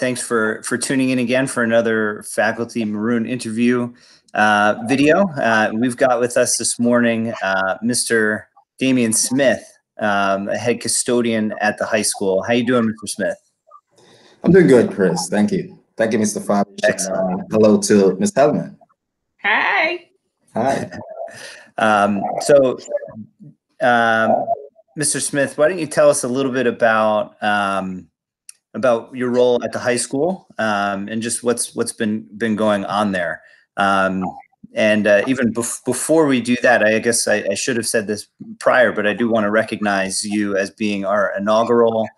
Thanks for tuning in again for another Faculty Maroon interview video. We've got with us this morning Mr. Daimian Smith, a head custodian at the high school. How you doing, Mr. Smith? I'm doing good, Chris. Thank you. Thank you, Mr. Fabish. Excellent. Hello to Ms. Hellman. Hi. Hi. Mr. Smith, why don't you tell us a little bit about your role at the high school and just what's been going on there. Even before we do that, I guess I should have said this prior, but I do want to recognize you as being our inaugural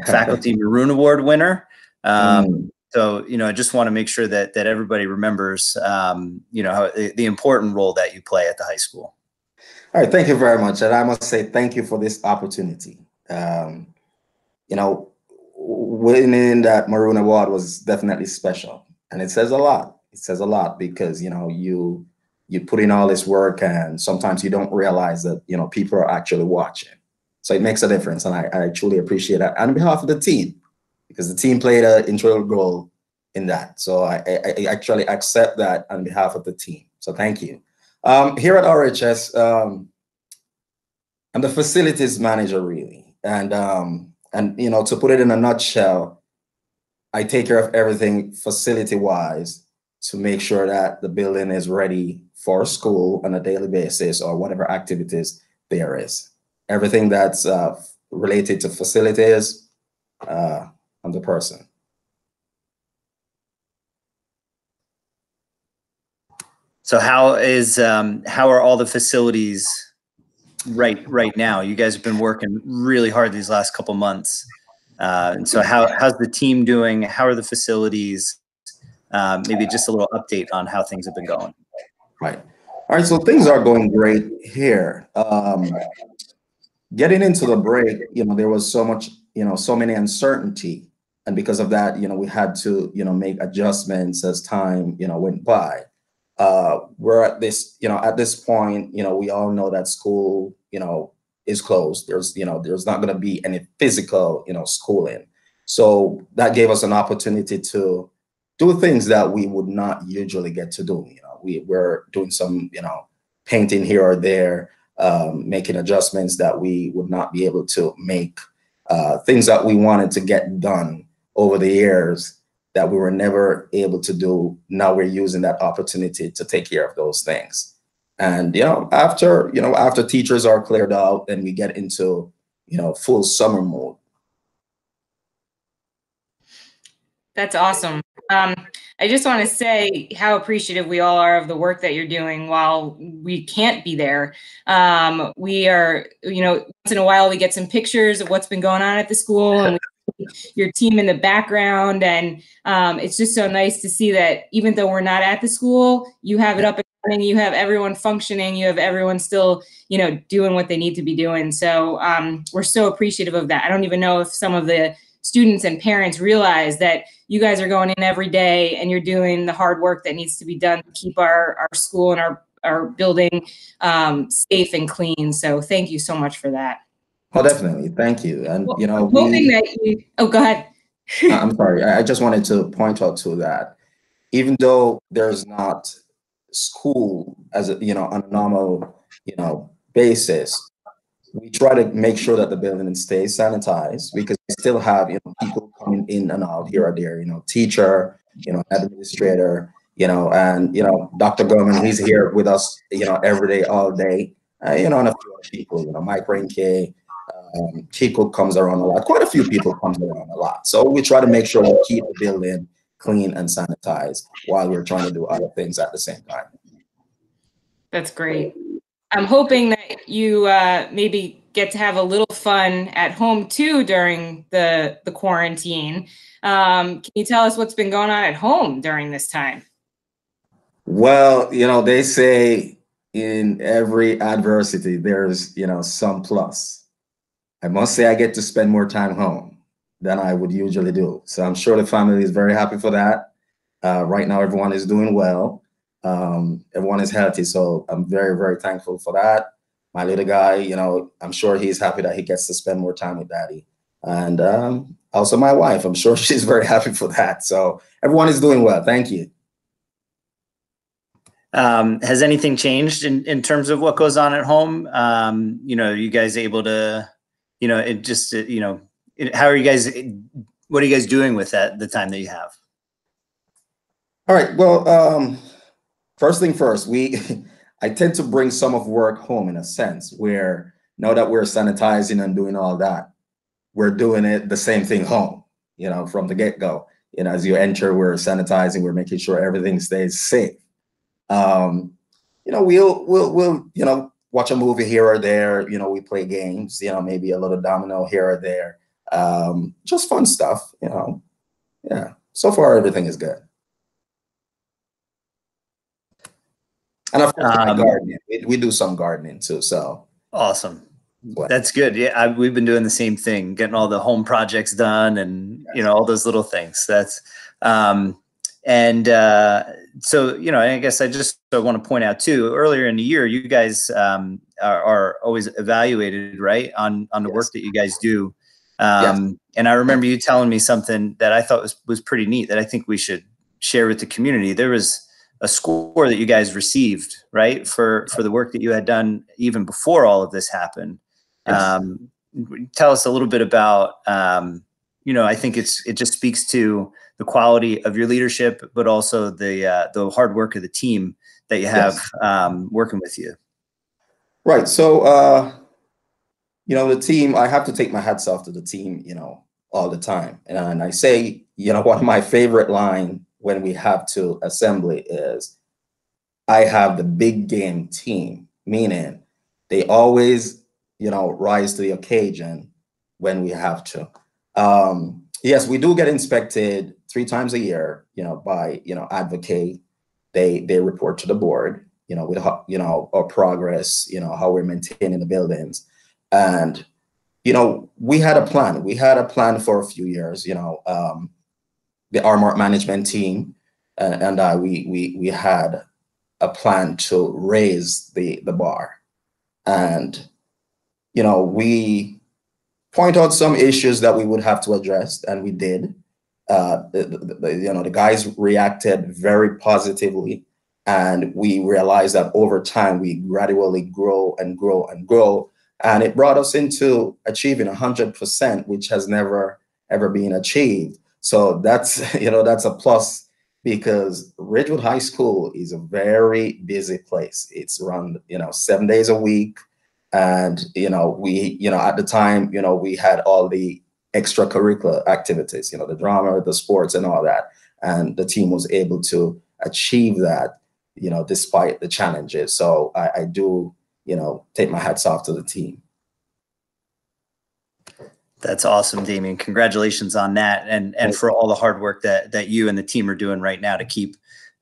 Faculty Maroon Award winner. So, I just want to make sure that everybody remembers, how the important role that you play at the high school. All right. Thank you very much. And I must say thank you for this opportunity. Winning that Maroon Award was definitely special. And it says a lot. It says a lot because, you put in all this work and sometimes you don't realize that, people are actually watching. So it makes a difference. And I truly appreciate that on behalf of the team, because the team played an integral role in that. So I actually accept that on behalf of the team. So thank you. Here at RHS, I'm the facilities manager, really. And to put it in a nutshell, I take care of everything facility-wise to make sure that the building is ready for school on a daily basis or whatever activities there is. Everything that's related to facilities, I'm the person. So how are all the facilities right now? You guys have been working really hard these last couple months. And so how's the team doing? How are the facilities? Maybe just a little update on how things have been going. Right. All right. So things are going great here. Getting into the break, there was so much, so many uncertainty. And because of that, we had to, make adjustments as time, went by. We're at this, at this point, we all know that school, is closed. There's not going to be any physical, schooling. So that gave us an opportunity to do things that we would not usually get to do. We're doing some, painting here or there, making adjustments that we would not be able to make, things that we wanted to get done over the years that we were never able to do. Now we're using that opportunity to take care of those things. And, after teachers are cleared out, then we get into, full summer mode. That's awesome. I just want to say how appreciative we all are of the work that you're doing while we can't be there. We are, once in a while we get some pictures of what's been going on at the school and your team in the background. And it's just so nice to see that even though we're not at the school, you have it up and running, you have everyone functioning, you have everyone still, doing what they need to be doing. So we're so appreciative of that. I don't even know if some of the students and parents realize that you guys are going in every day and you're doing the hard work that needs to be done to keep our school and our building safe and clean. So thank you so much for that. Oh, definitely. Thank you. And, go ahead. I'm sorry. I just wanted to point out to that. Even though there's not school as on a normal, basis, we try to make sure that the building stays sanitized because we still have, people coming in and out here or there, teacher, administrator, and, Dr. Gorman, he's here with us, every day, all day, and a few other people, Mike Renke, Chico comes around a lot. Quite a few people comes around a lot. So we try to make sure we keep the building clean and sanitized while we're trying to do other things at the same time. That's great. I'm hoping that you maybe get to have a little fun at home too during the quarantine. Can you tell us what's been going on at home during this time? Well, they say in every adversity, there's, some plus. I must say I get to spend more time home than I would usually do. So I'm sure the family is very happy for that. Right now, everyone is doing well. Everyone is healthy. So I'm very, very thankful for that. My little guy, I'm sure he's happy that he gets to spend more time with daddy. And also my wife. I'm sure she's very happy for that. So everyone is doing well. Thank you. Has anything changed in terms of what goes on at home? You guys able to, how are you guys, what are you guys doing with the time that you have? All right. Well, first thing first, I tend to bring some of work home in a sense where now that we're sanitizing and doing all that, we're doing it the same thing home, from the get-go. As you enter, we're sanitizing, we're making sure everything stays safe. We'll watch a movie here or there. We play games. Maybe a little domino here or there. Just fun stuff. Yeah. So far, everything is good. And of course, gardening. We do some gardening too. So awesome. That's good. Yeah, we've been doing the same thing, getting all the home projects done, and all those little things. That's so I guess I just want to point out too. Earlier in the year, you guys are always evaluated, right, on the work that you guys do. And I remember you telling me something that I thought was pretty neat that I think we should share with the community. There was a score that you guys received, right, for the work that you had done even before all of this happened. Yes. Tell us a little bit about, I think it just speaks to the quality of your leadership, but also the hard work of the team that you have working with you. Right. So, the team, I have to take my hats off to the team, all the time. And I say, one of my favorite line when we have to assembly is, I have the big game team, meaning they always, rise to the occasion when we have to. Yes, we do get inspected 3 times a year, by, advocate. They report to the board, with, our progress, how we're maintaining the buildings. And, we had a plan. We had a plan for a few years, the Armor management team and I, we had a plan to raise the bar. And, we point out some issues that we would have to address, and we did. The guys reacted very positively, and we realized that over time we gradually grow and grow and grow, and it brought us into achieving 100%, which has never ever been achieved. So that's that's a plus, because Ridgewood High School is a very busy place. It's run 7 days a week. And, we, at the time, we had all the extracurricular activities, the drama, the sports and all that. And the team was able to achieve that, despite the challenges. So I do, take my hats off to the team. That's awesome, Daimian. Congratulations on that. And for all the hard work that you and the team are doing right now to keep,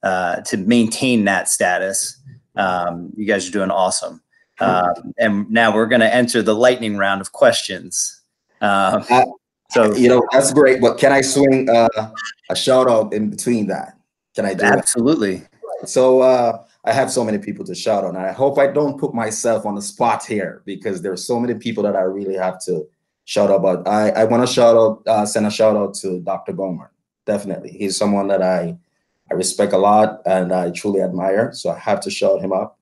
to maintain that status. You guys are doing awesome. And now we're going to enter the lightning round of questions. So that's great, but can I swing a shout out in between that? Can I do absolutely that? So I have so many people to shout out, and I hope I don't put myself on the spot here, because there's so many people that I really have to shout out. But I want to send a shout out to Dr. Gomer. Definitely, he's someone that I respect a lot and I truly admire, so I have to shout him up.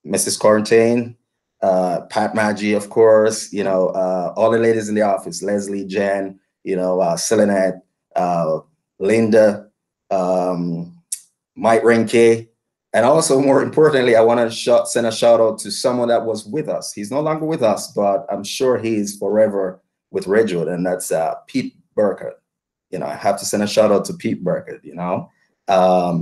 Mrs. Quarantine, Pat Maggi, of course, all the ladies in the office, Leslie, Jen, Selenette, Linda, Mike Renke. And also, more importantly, I want to send a shout out to someone that was with us. He's no longer with us, but I'm sure he's forever with Ridgewood, and that's Pete Burkett. I have to send a shout out to Pete Burkett,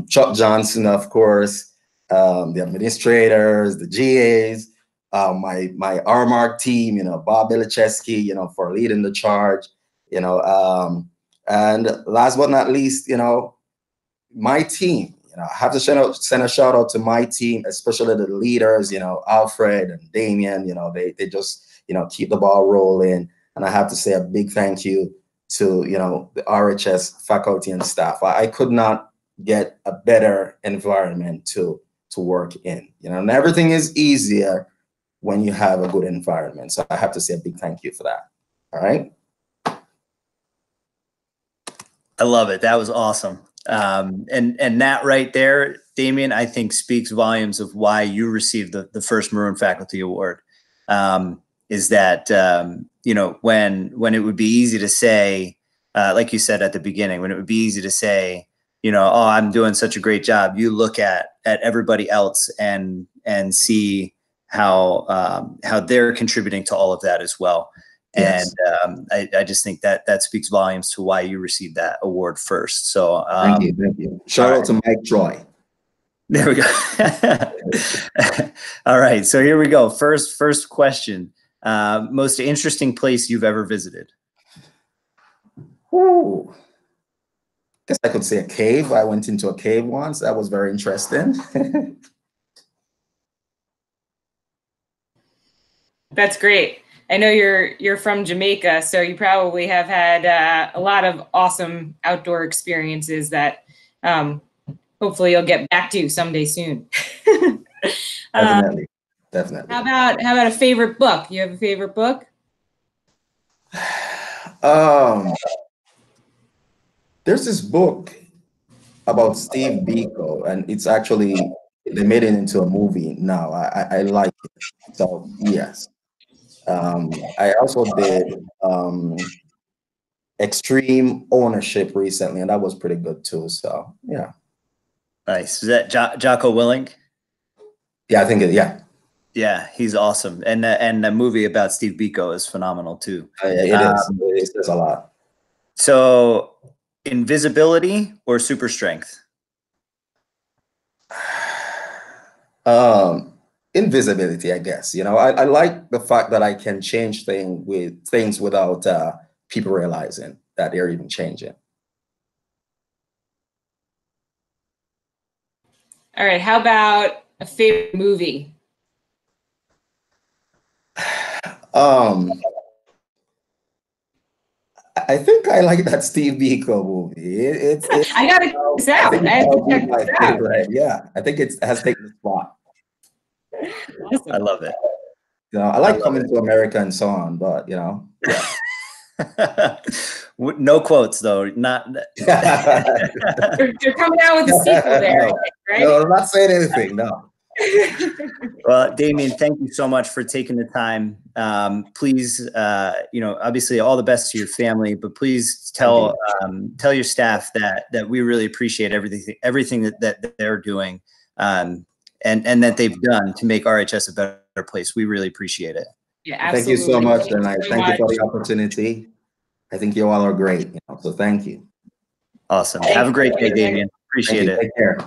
Chuck Johnson, of course, the administrators, the GAs, my RMARC team, Bob Bilicheski, for leading the charge, and last but not least, my team. I have to send a shout out to my team, especially the leaders, Alfred and Daimian. They just keep the ball rolling, and I have to say a big thank you to the RHS faculty and staff. I could not get a better environment to work in, and everything is easier when you have a good environment. So I have to say a big thank you for that. All right. I love it. That was awesome. And that right there, Daimian, I think speaks volumes of why you received the first Maroon Faculty Award. Is that you know, when it would be easy to say, like you said at the beginning, when it would be easy to say, you know, oh, I'm doing such a great job. You look at everybody else and see how they're contributing to all of that as well. Yes. And I just think that speaks volumes to why you received that award first. So thank you. Shout out to Mike Troy. There we go. All right, so here we go. First question. Most interesting place you've ever visited? Ooh. Guess I could say a cave. I went into a cave once. That was very interesting. That's great. I know you're from Jamaica, so you probably have had a lot of awesome outdoor experiences that hopefully you'll get back to someday soon. Definitely. How about a favorite book? You have a favorite book? There's this book about Steve Biko, and it's actually, they made it into a movie now. I like it. So yes. I also did Extreme Ownership recently, and that was pretty good too. So yeah. Nice. Is that Jocko Willink? Yeah, I think yeah. Yeah, he's awesome, and the movie about Steve Biko is phenomenal too. It is. It says a lot. So, invisibility or super strength? Invisibility, I guess. You know, I like the fact that I can change things without people realizing that they're even changing. All right. How about a favorite movie? I think I like that Steve Biko movie. I gotta check this out. I have to check this out. Right. Yeah, I think it has taken the spot. Awesome. I love it. You know, I like Coming to America and so on, but you know, yeah. No quotes though. Not. You're coming out with a sequel there, right? No, I'm not saying anything. No. Well, Daimian, thank you so much for taking the time. Please, you know, obviously all the best to your family, but please tell your staff that we really appreciate everything that they're doing, and that they've done to make RHS a better place. We really appreciate it. Yeah, absolutely. Thank you so much, and I thank you for the opportunity. I think you all are great, you know, so thank you. Awesome. Have a great day, Daimian. Appreciate it. Take care.